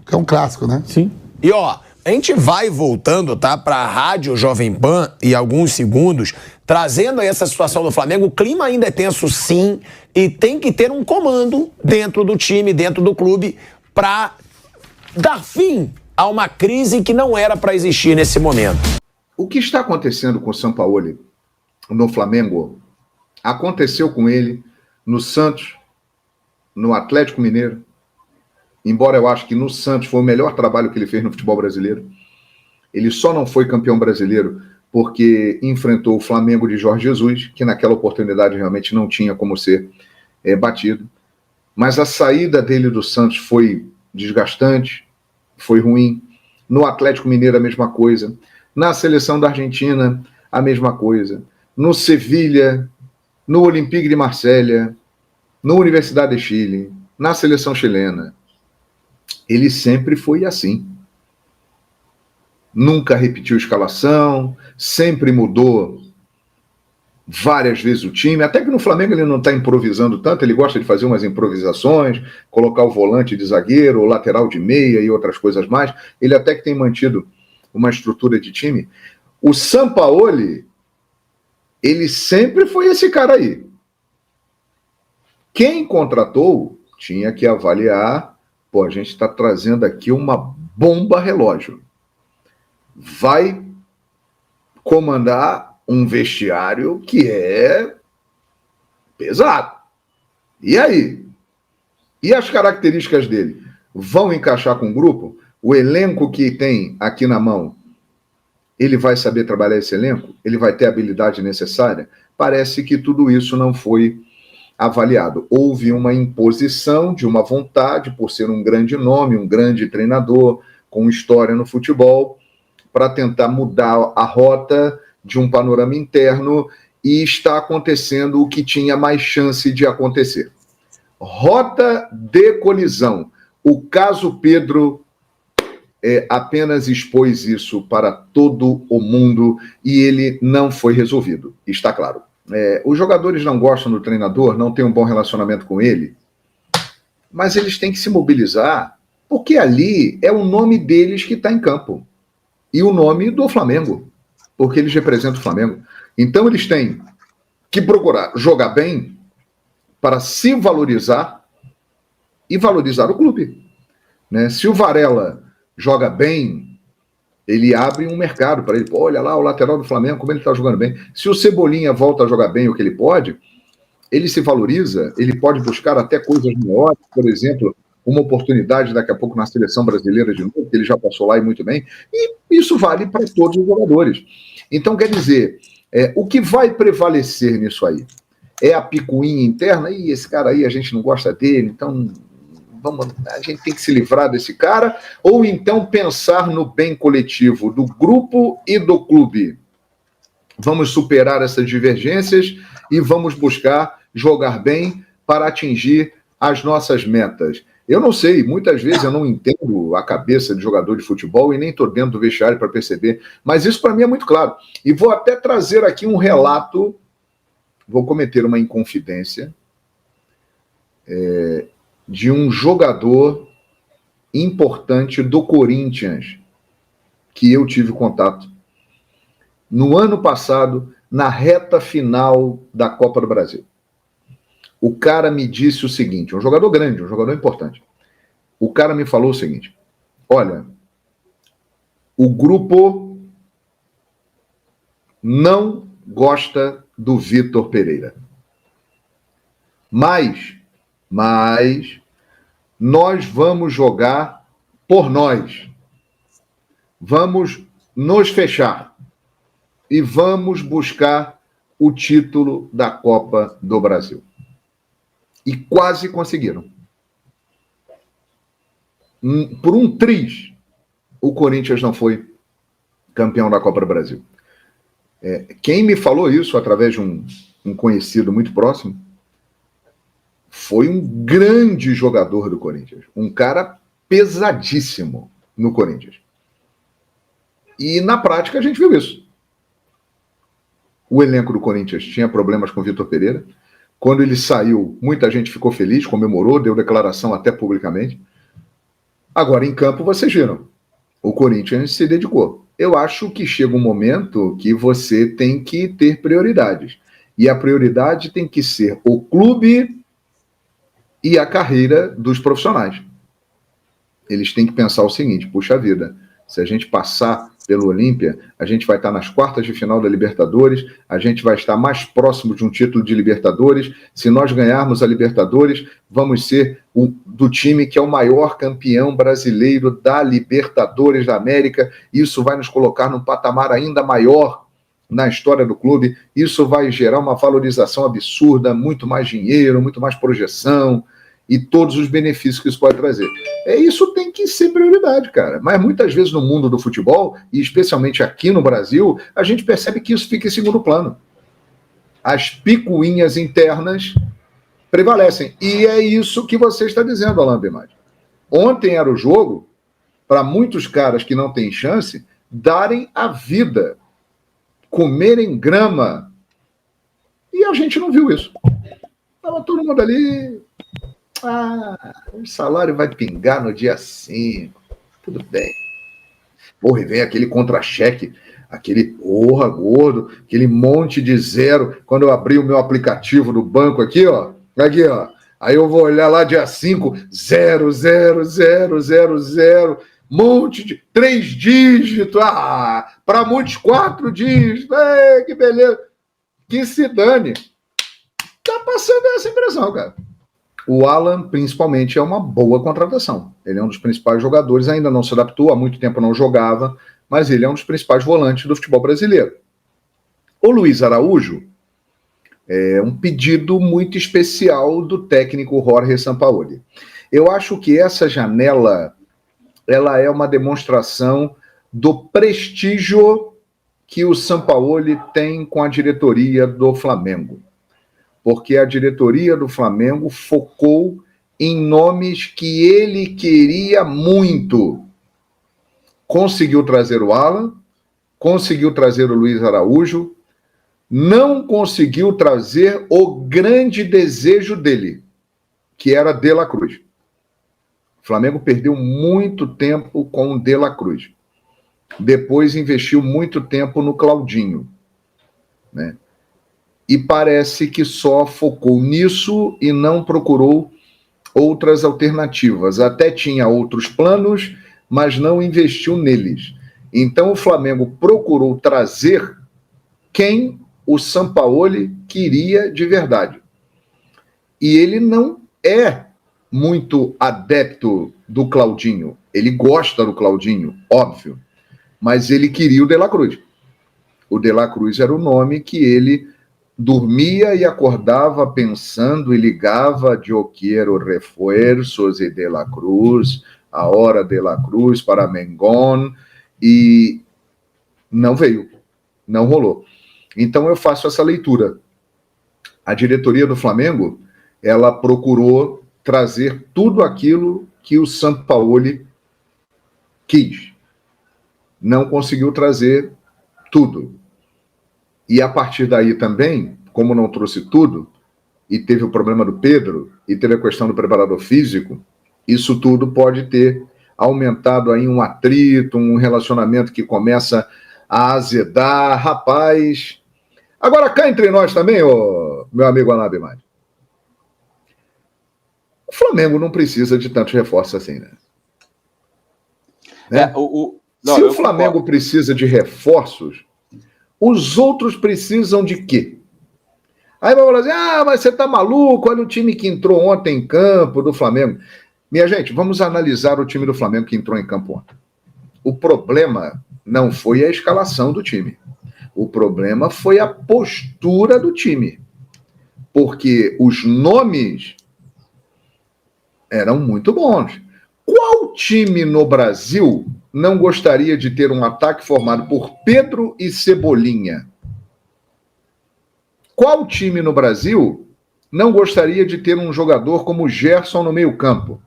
que é um clássico, né? Sim. E ó, a gente vai voltando, tá, pra Rádio Jovem Pan e alguns segundos, trazendo aí essa situação do Flamengo. O clima ainda é tenso, sim, e tem que ter um comando dentro do time, dentro do clube, pra dar fim a uma crise que não era pra existir nesse momento. O que está acontecendo com o Sampaoli no Flamengo aconteceu com ele no Santos, no Atlético Mineiro. Embora eu acho que no Santos foi o melhor trabalho que ele fez no futebol brasileiro. Ele só não foi campeão brasileiro porque enfrentou o Flamengo de Jorge Jesus, que naquela oportunidade realmente não tinha como ser batido. Mas a saída dele do Santos foi desgastante, foi ruim. No Atlético Mineiro a mesma coisa. Na seleção da Argentina a mesma coisa. No Sevilha, no Olympique de Marselha, na Universidade de Chile, na seleção chilena. Ele sempre foi assim. Nunca repetiu escalação, sempre mudou várias vezes o time, até que no Flamengo ele não está improvisando tanto, ele gosta de fazer umas improvisações, colocar o volante de zagueiro, o lateral de meia e outras coisas mais. Ele até que tem mantido uma estrutura de time. O Sampaoli, ele sempre foi esse cara aí. Quem contratou tinha que avaliar. Pô, a gente está trazendo aqui uma bomba relógio. Vai comandar um vestiário que é pesado. E aí? E as características dele? Vão encaixar com o grupo? O elenco que tem aqui na mão, ele vai saber trabalhar esse elenco? Ele vai ter a habilidade necessária? Parece que tudo isso não foi avaliado. Houve uma imposição de uma vontade, por ser um grande nome, um grande treinador, com história no futebol, para tentar mudar a rota de um panorama interno, e está acontecendo o que tinha mais chance de acontecer. Rota de colisão. O caso Pedro apenas expôs isso para todo o mundo e ele não foi resolvido, está claro. Os jogadores não gostam do treinador, não têm um bom relacionamento com ele, mas eles têm que se mobilizar, porque ali é o nome deles que está em campo e o nome do Flamengo, porque eles representam o Flamengo. Então eles têm que procurar jogar bem para se valorizar e valorizar o clube, né? Se o Varela joga bem, ele abre um mercado para ele. Pô, olha lá o lateral do Flamengo, como ele está jogando bem. Se o Cebolinha volta a jogar bem o que ele pode, ele se valoriza, ele pode buscar até coisas maiores, por exemplo, uma oportunidade daqui a pouco na seleção brasileira de novo, que ele já passou lá e muito bem, e isso vale para todos os jogadores. Então, quer dizer, o que vai prevalecer nisso aí? É a picuinha interna? E esse cara aí, a gente não gosta dele, então a gente tem que se livrar desse cara, ou então pensar no bem coletivo do grupo e do clube. Vamos superar essas divergências e vamos buscar jogar bem para atingir as nossas metas. Eu não sei, muitas vezes eu não entendo a cabeça de jogador de futebol e nem estou dentro do vestiário para perceber, mas isso para mim é muito claro. E vou até trazer aqui um relato, vou cometer uma inconfidência, de um jogador importante do Corinthians, que eu tive contato. No ano passado, na reta final da Copa do Brasil. O cara me disse o seguinte, um jogador grande, um jogador importante. O cara me falou o seguinte, olha, o grupo não gosta do Vitor Pereira. Mas nós vamos jogar por nós. Vamos nos fechar e vamos buscar o título da Copa do Brasil. E quase conseguiram. Por um triz, o Corinthians não foi campeão da Copa do Brasil. Quem me falou isso, através de um conhecido muito próximo, foi um grande jogador do Corinthians. Um cara pesadíssimo no Corinthians. E na prática a gente viu isso. O elenco do Corinthians tinha problemas com o Vitor Pereira. Quando ele saiu, muita gente ficou feliz, comemorou, deu declaração até publicamente. Agora, em campo, vocês viram. O Corinthians se dedicou. Eu acho que chega um momento que você tem que ter prioridades. E a prioridade tem que ser o clube e a carreira dos profissionais. Eles têm que pensar o seguinte, puxa vida, se a gente passar pelo Olímpia, a gente vai estar nas quartas de final da Libertadores, a gente vai estar mais próximo de um título de Libertadores. Se nós ganharmos a Libertadores, vamos ser do time que é o maior campeão brasileiro da Libertadores da América. Isso vai nos colocar num patamar ainda maior na história do clube. Isso vai gerar uma valorização absurda, muito mais dinheiro, muito mais projeção e todos os benefícios que isso pode trazer. Isso tem que ser prioridade, cara. Mas muitas vezes no mundo do futebol, e especialmente aqui no Brasil, a gente percebe que isso fica em segundo plano. As picuinhas internas prevalecem. E é isso que você está dizendo, Alain Bemadi. Ontem era o jogo para muitos caras que não têm chance darem a vida, comerem grama. E a gente não viu isso. Estava todo mundo ali... o salário vai pingar no dia 5. Tudo bem. Porra, e vem aquele contra-cheque, aquele gordo, aquele monte de zero. Quando eu abri o meu aplicativo do banco aqui, ó. Aí eu vou olhar lá dia 5, 0, 0, 0, 0, 0. Monte de 3 dígitos. Para muitos 4 dígitos. Que beleza. Que se dane. Tá passando essa impressão, cara. O Alan, principalmente, é uma boa contratação. Ele é um dos principais jogadores, ainda não se adaptou, há muito tempo não jogava, mas ele é um dos principais volantes do futebol brasileiro. O Luiz Araújo é um pedido muito especial do técnico Jorge Sampaoli. Eu acho que essa janela, ela é uma demonstração do prestígio que o Sampaoli tem com a diretoria do Flamengo. Porque a diretoria do Flamengo focou em nomes que ele queria muito. Conseguiu trazer o Alan, conseguiu trazer o Luiz Araújo, não conseguiu trazer o grande desejo dele, que era De La Cruz. O Flamengo perdeu muito tempo com o De La Cruz. Depois investiu muito tempo no Claudinho, né? E parece que só focou nisso e não procurou outras alternativas. Até tinha outros planos, mas não investiu neles. Então o Flamengo procurou trazer quem o Sampaoli queria de verdade. E ele não é muito adepto do Claudinho. Ele gosta do Claudinho, óbvio. Mas ele queria o De La Cruz. O De La Cruz era o nome que ele dormia e acordava pensando e ligava de eu quero refuerzos e De La Cruz, a hora De La Cruz para Mengón, e não veio, não rolou. Então eu faço essa leitura. A diretoria do Flamengo, ela procurou trazer tudo aquilo que o Sampaoli quis. Não conseguiu trazer tudo. E a partir daí também, como não trouxe tudo, e teve o problema do Pedro, e teve a questão do preparador físico, isso tudo pode ter aumentado aí um atrito, um relacionamento que começa a azedar. Rapaz, agora cá entre nós também, ô, meu amigo Anab Mari, o Flamengo não precisa de tantos reforços assim, né? Se o Flamengo precisa de reforços, os outros precisam de quê? Aí vai falar assim, mas você tá maluco, olha o time que entrou ontem em campo do Flamengo. Minha gente, vamos analisar o time do Flamengo que entrou em campo ontem. O problema não foi a escalação do time. O problema foi a postura do time. Porque os nomes eram muito bons. Qual time no Brasil não gostaria de ter um ataque formado por Pedro e Cebolinha? Qual time no Brasil não gostaria de ter um jogador como Gerson no meio-campo?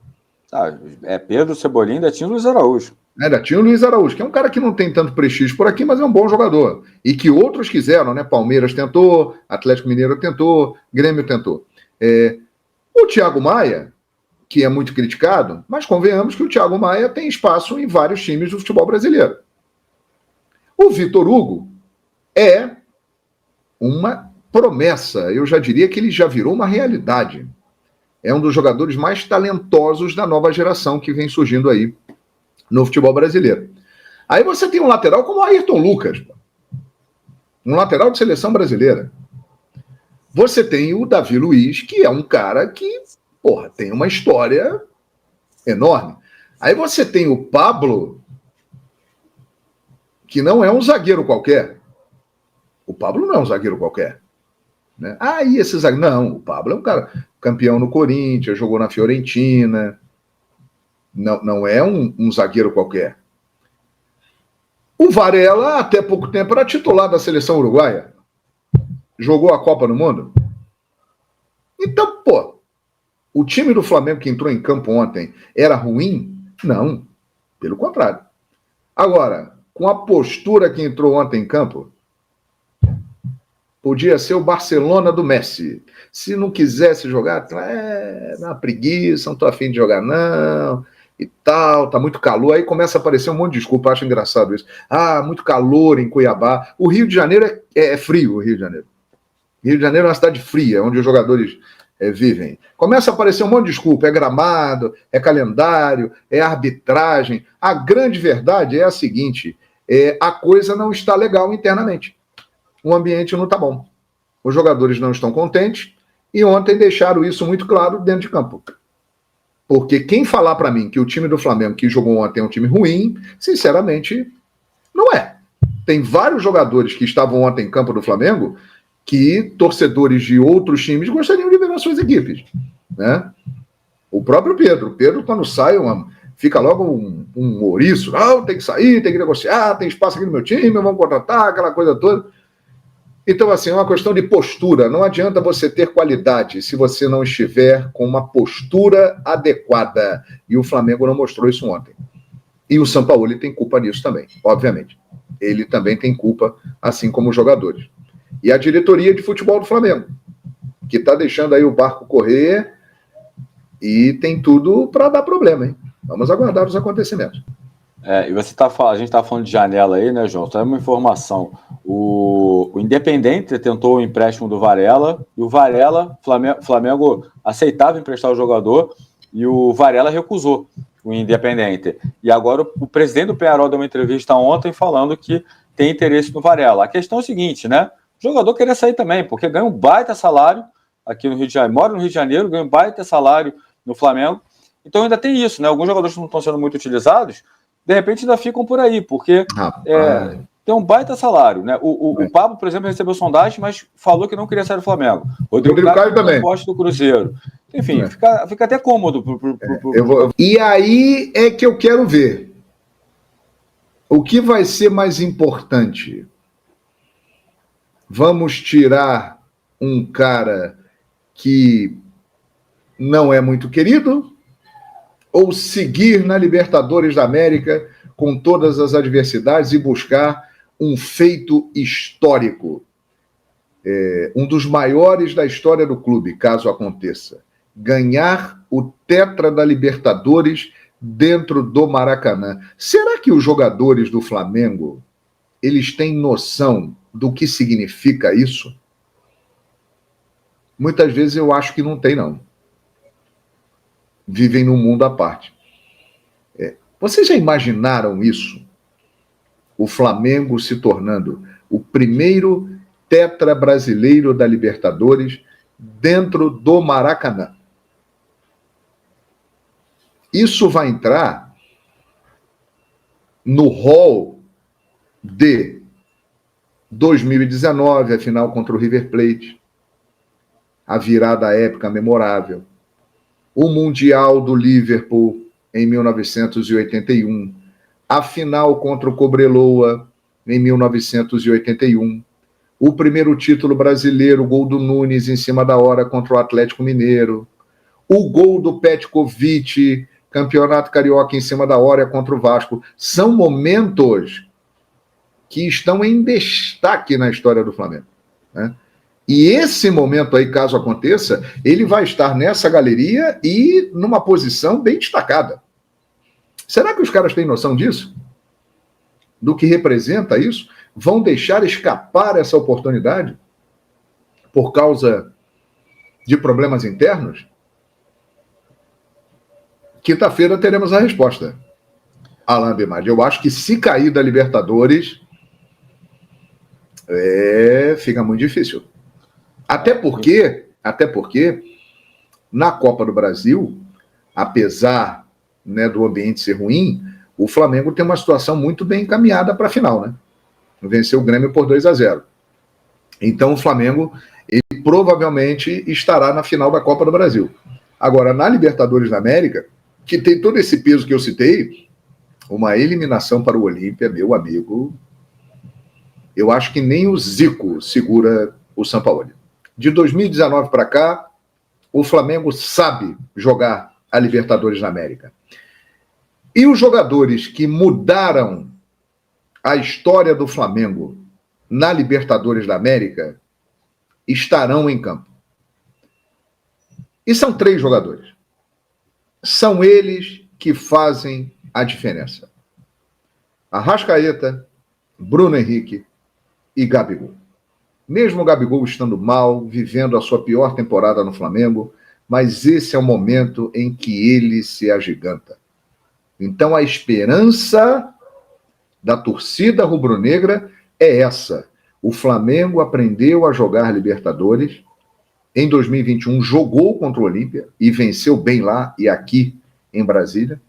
Pedro, Cebolinha, ainda tinha o Luiz Araújo. Ainda tinha o Luiz Araújo, que é um cara que não tem tanto prestígio por aqui, mas é um bom jogador. E que outros quiseram, né? Palmeiras tentou, Atlético Mineiro tentou, Grêmio tentou. O Thiago Maia, que é muito criticado, mas convenhamos que o Thiago Maia tem espaço em vários times do futebol brasileiro. O Vitor Hugo é uma promessa, eu já diria que ele já virou uma realidade. É um dos jogadores mais talentosos da nova geração que vem surgindo aí no futebol brasileiro. Aí você tem um lateral como o Ayrton Lucas, um lateral de seleção brasileira. Você tem o Davi Luiz, que é um cara que, tem uma história enorme. Aí você tem o Pablo, que não é um zagueiro qualquer. O Pablo não é um zagueiro qualquer. Né? E esse zagueiro... Não, o Pablo é um cara campeão no Corinthians, jogou na Fiorentina. Não é um zagueiro qualquer. O Varela, até pouco tempo, era titular da seleção uruguaia. Jogou a Copa do Mundo. Então, o time do Flamengo que entrou em campo ontem era ruim? Não, pelo contrário. Agora, com a postura que entrou ontem em campo, podia ser o Barcelona do Messi. Se não quisesse jogar, na preguiça, não tô afim de jogar não, e tal, tá muito calor. Aí começa a aparecer um monte de desculpa, acho engraçado isso. Muito calor em Cuiabá. O Rio de Janeiro é frio, o Rio de Janeiro. Rio de Janeiro é uma cidade fria, onde os jogadores vivem. Começa a aparecer um monte de desculpa, é gramado, é calendário, é arbitragem. A grande verdade é a seguinte, a coisa não está legal internamente. O ambiente não está bom. Os jogadores não estão contentes e ontem deixaram isso muito claro dentro de campo. Porque quem falar para mim que o time do Flamengo que jogou ontem é um time ruim, sinceramente, não é. Tem vários jogadores que estavam ontem em campo do Flamengo que torcedores de outros times gostariam de ver nas suas equipes. Né? O próprio Pedro. O Pedro, quando sai, fica logo um ouriço. Tem que sair, tem que negociar, tem espaço aqui no meu time, vamos contratar, aquela coisa toda. Então, assim, é uma questão de postura. Não adianta você ter qualidade se você não estiver com uma postura adequada. E o Flamengo não mostrou isso ontem. E o Sampaoli tem culpa nisso também, obviamente. Ele também tem culpa, assim como os jogadores. E a diretoria de futebol do Flamengo, que está deixando aí o barco correr e tem tudo para dar problema, hein? Vamos aguardar os acontecimentos. E a gente está falando de janela aí, né, João? Só é uma informação. O Independente tentou o empréstimo do Varela, e o Varela, Flamengo aceitava emprestar o jogador, e o Varela recusou o Independente. E agora o presidente do Peñarol deu uma entrevista ontem falando que tem interesse no Varela. A questão é a seguinte, né? O jogador queria sair também, porque ganha um baita salário aqui no Rio de Janeiro, mora no Rio de Janeiro, ganha um baita salário no Flamengo. Então ainda tem isso, né? Alguns jogadores que não estão sendo muito utilizados, de repente ainda ficam por aí, porque tem um baita salário, né? O Pablo, por exemplo, recebeu sondagem, mas falou que não queria sair do Flamengo. Rodrigo Caio também. Do Cruzeiro. Enfim, fica até cômodo. E aí é que eu quero ver. O que vai ser mais importante? Vamos tirar um cara que não é muito querido, ou seguir na Libertadores da América com todas as adversidades e buscar um feito histórico, um dos maiores da história do clube, caso aconteça, ganhar o Tetra da Libertadores dentro do Maracanã. Será que os jogadores do Flamengo, eles têm noção do que significa isso? Muitas vezes eu acho que não tem, não. Vivem num mundo à parte. Vocês já imaginaram isso? O Flamengo se tornando o primeiro tetra brasileiro da Libertadores dentro do Maracanã. Isso vai entrar no hall de 2019, a final contra o River Plate, a virada épica memorável, o Mundial do Liverpool em 1981, a final contra o Cobreloa em 1981, o primeiro título brasileiro, o gol do Nunes em cima da hora contra o Atlético Mineiro, o gol do Petkovic, Campeonato Carioca em cima da hora contra o Vasco. São momentos que estão em destaque na história do Flamengo, né? E esse momento aí, caso aconteça, ele vai estar nessa galeria e numa posição bem destacada. Será que os caras têm noção disso? Do que representa isso? Vão deixar escapar essa oportunidade por causa de problemas internos? Quinta-feira teremos a resposta, Alain Bemad. Eu acho que se cair da Libertadores, fica muito difícil. Até porque, na Copa do Brasil, apesar, né, do ambiente ser ruim, o Flamengo tem uma situação muito bem encaminhada para a final, né? Venceu o Grêmio por 2-0. Então o Flamengo, ele provavelmente estará na final da Copa do Brasil. Agora, na Libertadores da América, que tem todo esse peso que eu citei, uma eliminação para o Olímpia, meu amigo, eu acho que nem o Zico segura o Sampaoli. De 2019 para cá, o Flamengo sabe jogar a Libertadores da América. E os jogadores que mudaram a história do Flamengo na Libertadores da América estarão em campo. E são 3 jogadores. São eles que fazem a diferença. Arrascaeta, Bruno Henrique e Gabigol. Mesmo o Gabigol estando mal, vivendo a sua pior temporada no Flamengo, mas esse é o momento em que ele se agiganta. Então a esperança da torcida rubro-negra é essa. O Flamengo aprendeu a jogar Libertadores. Em 2021 jogou contra o Olímpia e venceu bem lá e aqui em Brasília.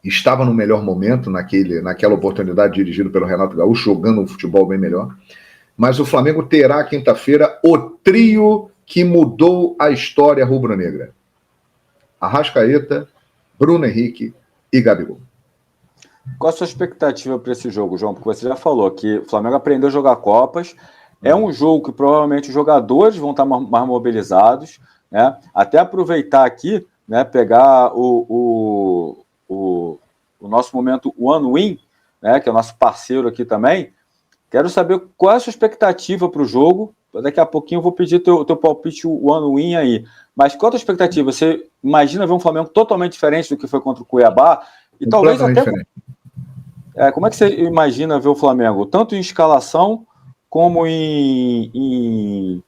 Estava no melhor momento naquela oportunidade, dirigido pelo Renato Gaúcho, jogando um futebol bem melhor. Mas o Flamengo terá quinta-feira o trio que mudou a história rubro-negra: Arrascaeta, Bruno Henrique e Gabigol. Qual a sua expectativa para esse jogo, João? Porque você já falou que o Flamengo aprendeu a jogar Copas. É um jogo que provavelmente os jogadores vão estar mais mobilizados, né? Até aproveitar aqui, né, pegar o nosso momento One Win, né, que é o nosso parceiro aqui também. Quero saber qual é a sua expectativa para o jogo. Daqui a pouquinho eu vou pedir teu palpite One Win aí. Mas qual a tua expectativa? Você imagina ver um Flamengo totalmente diferente do que foi contra o Cuiabá? E talvez até... Diferente. Como é que você imagina ver o Flamengo? Tanto em escalação como em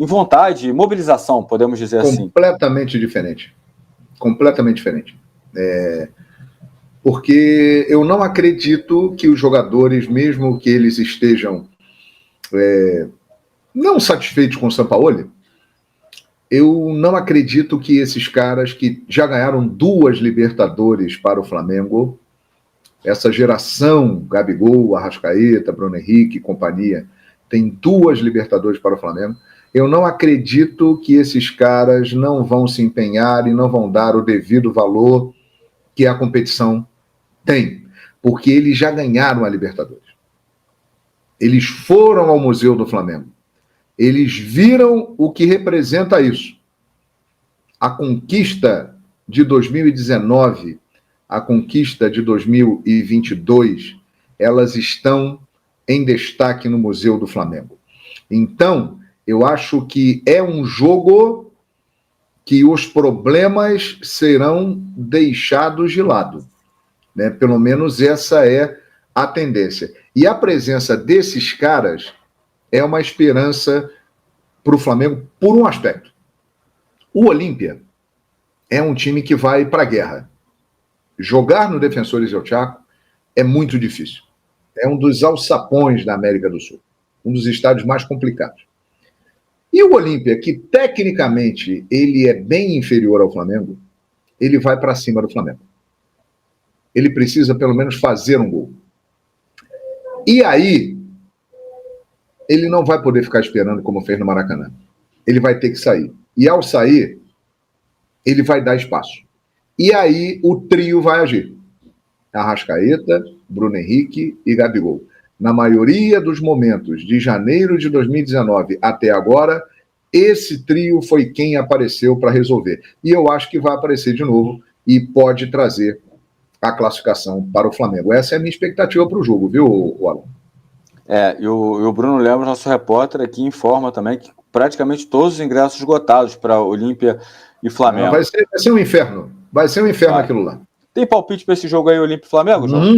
vontade, mobilização, podemos dizer assim. Completamente diferente. Completamente diferente. Porque eu não acredito que os jogadores, mesmo que eles estejam não satisfeitos com o Sampaoli, eu não acredito que esses caras que já ganharam 2 Libertadores para o Flamengo, essa geração, Gabigol, Arrascaeta, Bruno Henrique e companhia, tem 2 Libertadores para o Flamengo, eu não acredito que esses caras não vão se empenhar e não vão dar o devido valor que a competição tem, porque eles já ganharam a Libertadores. Eles foram ao Museu do Flamengo. Eles viram o que representa isso. A conquista de 2019, a conquista de 2022, elas estão em destaque no Museu do Flamengo. Então, eu acho que é um jogo que os problemas serão deixados de lado, né? Pelo menos essa é a tendência. E a presença desses caras é uma esperança para o Flamengo por um aspecto. O Olímpia é um time que vai para a guerra. Jogar no Defensores del Chaco é muito difícil. É um dos alçapões da América do Sul. Um dos estádios mais complicados. E o Olímpia, que tecnicamente ele é bem inferior ao Flamengo, ele vai para cima do Flamengo. Ele precisa pelo menos fazer um gol. E aí, ele não vai poder ficar esperando como fez no Maracanã. Ele vai ter que sair. E ao sair, ele vai dar espaço. E aí o trio vai agir. Arrascaeta, Bruno Henrique e Gabigol. Na maioria dos momentos de janeiro de 2019 até agora, esse trio foi quem apareceu para resolver. E eu acho que vai aparecer de novo e pode trazer a classificação para o Flamengo. Essa é a minha expectativa para o jogo, viu, Alan? E o Bruno Lemos, nosso repórter aqui, informa também que praticamente todos os ingressos esgotados para Olímpia e Flamengo. Não, vai ser um inferno. Vai ser um inferno aquilo lá. Tem palpite para esse jogo aí, Olímpia e Flamengo, João?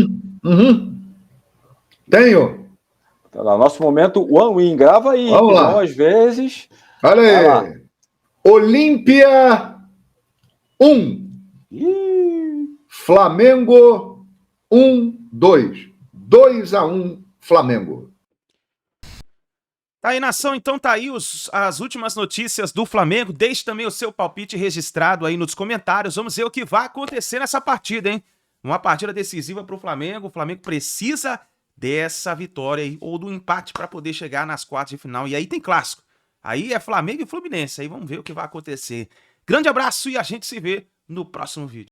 Tenho. Tá lá, nosso momento, One Win. Grava aí, vamos lá. Às vezes. Olha aí. Olímpia 1. Flamengo 1-2. 2-1 Flamengo. Tá aí, nação, então tá aí as últimas notícias do Flamengo. Deixe também o seu palpite registrado aí nos comentários. Vamos ver o que vai acontecer nessa partida, hein? Uma partida decisiva pro Flamengo. O Flamengo precisa dessa vitória aí, ou do empate para poder chegar nas quartas de final. E aí tem clássico. Aí é Flamengo e Fluminense. Aí vamos ver o que vai acontecer. Grande abraço e a gente se vê no próximo vídeo.